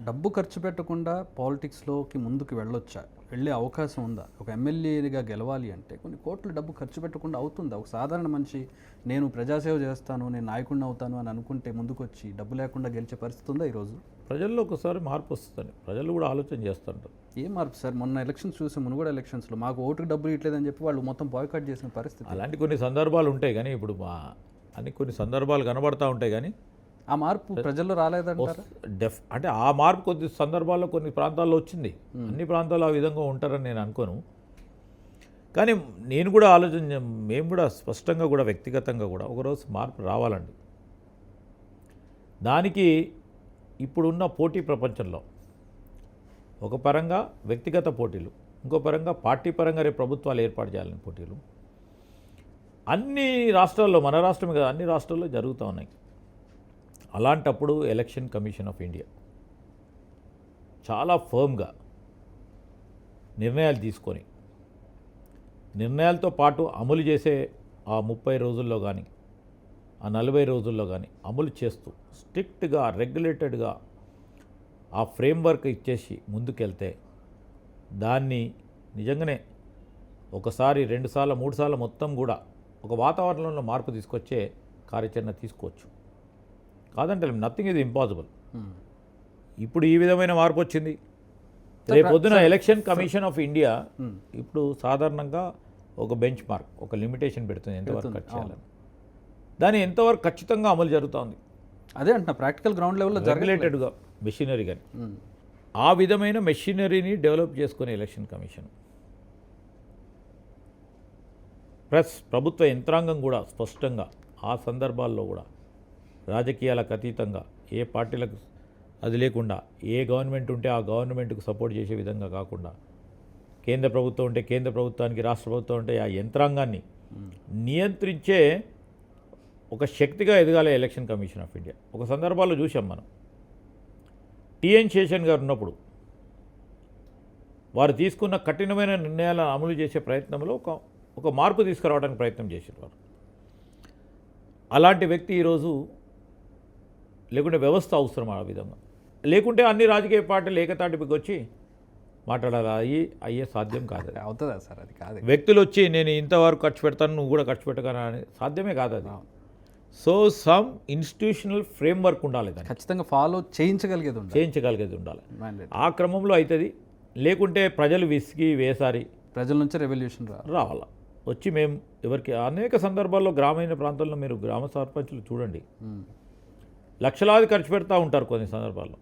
డబ్బు ఖర్చు పెట్టకుండా పాలిటిక్స్‌లోకి ముందుకు వెళ్ళొచ్చా? వెళ్ళే అవకాశం ఉందా? ఒక ఎమ్మెల్యేగా గెలవాలి అంటే కొన్ని కోట్ల డబ్బు ఖర్చు పెట్టకుండా అవుతుందా? ఒక సాధారణ మనిషి నేను ప్రజాసేవ చేస్తాను, నేను నాయకుడిని అవుతాను అని అనుకుంటే ముందుకొచ్చి డబ్బు లేకుండా గెలిచే పరిస్థితి ఉందా ఈరోజు? ప్రజల్లో ఒకసారి మార్పు వస్తుందని ప్రజలు కూడా ఆలోచన చేస్తుంటారు. ఏం మార్పు సార్? మొన్న ఎలక్షన్స్ చూసి మునుగోడు ఎలక్షన్స్‌లో మాకు ఓటుకి డబ్బులు ఇవ్వట్లేదని చెప్పి వాళ్ళు మొత్తం బాయ్‌కాట్ చేసిన పరిస్థితి. అలాంటి కొన్ని సందర్భాలు ఉంటాయి కానీ ఇప్పుడు అని కొన్ని సందర్భాలు కనబడతా ఉంటాయి కానీ ఆ మార్పు ప్రజల్లో రాలేదంటారా? అంటే ఆ మార్పు కొద్ది సందర్భాల్లో కొన్ని ప్రాంతాల్లో వచ్చింది. అన్ని ప్రాంతాల్లో ఆ విధంగా ఉంటారని నేను అనుకోను. కానీ నేను కూడా మేము కూడా స్పష్టంగా కూడా వ్యక్తిగతంగా కూడా ఒకరోజు మార్పు రావాలండి. దానికి ఇప్పుడున్న పోటీ ప్రపంచంలో ఒక పరంగా వ్యక్తిగత పోటీలు, ఇంకో పరంగా పార్టీ పరంగా రేపు ప్రభుత్వాలు ఏర్పాటు చేయాలని పోటీలు అన్ని రాష్ట్రాల్లో, మన రాష్ట్రమే కదా అన్ని రాష్ట్రాల్లో జరుగుతూ ఉన్నాయి. అలాంటప్పుడు ఎలక్షన్ కమిషన్ ఆఫ్ ఇండియా చాలా ఫర్మ్గా నిర్ణయాలు తీసుకొని నిర్ణయాలతో పాటు అమలు చేసే ఆ 30 రోజుల్లో కానీ ఆ 40 రోజుల్లో కానీ అమలు చేస్తూ స్ట్రిక్ట్గా రెగ్యులేటెడ్గా ఆ ఫ్రేమ్వర్క్ ఇచ్చేసి ముందుకెళ్తే దాన్ని నిజంగానే ఒకసారి 2 సార్లు 3 సార్లు మొత్తం కూడా ఒక వాతావరణంలో మార్పు తీసుకొచ్చే కార్యాచరణ తీసుకోవచ్చు. కాదంటే నథింగ్ ఈజ్ ఇంపాసిబుల్. ఇప్పుడు ఈ విధమైన మార్పు వచ్చింది. రేపు పొద్దున ఎలక్షన్ కమిషన్ ఆఫ్ ఇండియా ఇప్పుడు సాధారణంగా ఒక బెంచ్ మార్క్, ఒక లిమిటేషన్ పెడుతుంది ఎంతవరకు ఖర్చు చేయాలని. దాన్ని ఎంతవరకు ఖచ్చితంగా అమలు జరుగుతుంది. అదే అంటున్నా, ప్రాక్టికల్ గ్రౌండ్ లెవెల్లో రెగ్యులేటెడ్గా మెషినరీ కానీ ఆ విధమైన మెషినరీని డెవలప్ చేసుకునే ఎలక్షన్ కమిషన్ ప్లస్ ప్రభుత్వ యంత్రాంగం కూడా స్పష్టంగా ఆ సందర్భాల్లో కూడా రాజకీయాలకు అతీతంగా ఏ పార్టీలకు అది లేకుండా ఏ గవర్నమెంట్ ఉంటే ఆ గవర్నమెంట్కు సపోర్ట్ చేసే విధంగా కాకుండా కేంద్ర ప్రభుత్వం ఉంటే కేంద్ర ప్రభుత్వానికి, రాష్ట్ర ప్రభుత్వం ఉంటే ఆ యంత్రాంగాన్ని నియంత్రించే ఒక శక్తిగా ఎదగాలి ఎలక్షన్ కమిషన్ ఆఫ్ ఇండియా. ఒక సందర్భాల్లో చూసాం మనం, టిఎన్ శేషన్ గారు ఉన్నప్పుడు వారు తీసుకున్న కఠినమైన నిర్ణయాలను అమలు చేసే ప్రయత్నంలో ఒక మార్పు తీసుకురావడానికి ప్రయత్నం చేసేవారు. అలాంటి వ్యక్తి ఈరోజు లేకుంటే వ్యవస్థ అవసరం ఆ విధంగా లేకుంటే అన్ని రాజకీయ పార్టీలు ఏకతాటికి వచ్చి మాట్లాడాలి, అయ్యే సాధ్యం కాదు. అవుతుందా సార్? అది కాదు. వ్యక్తులు వచ్చి నేను ఇంతవరకు ఖర్చు పెడతాను, నువ్వు కూడా ఖర్చు పెట్టగలరా అని సాధ్యమే కాదు అది. సో సమ్ ఇన్స్టిట్యూషనల్ ఫ్రేమ్వర్క్ ఉండాలి, దాన్ని ఖచ్చితంగా ఫాలో చేయించగలిగేది ఉండాలి. ఆ క్రమంలో అవుతుంది. లేకుంటే ప్రజలు విసిగి వేసారి ప్రజల నుంచి రెవల్యూషన్ రావాలా వచ్చి మేము ఎవరికి అనేక సందర్భాల్లో గ్రామీణ ప్రాంతాల్లో మీరు గ్రామ సర్పంచులు చూడండి, లక్షలాది ఖర్చు పెడతా ఉంటారు కొన్ని సందర్భాల్లో.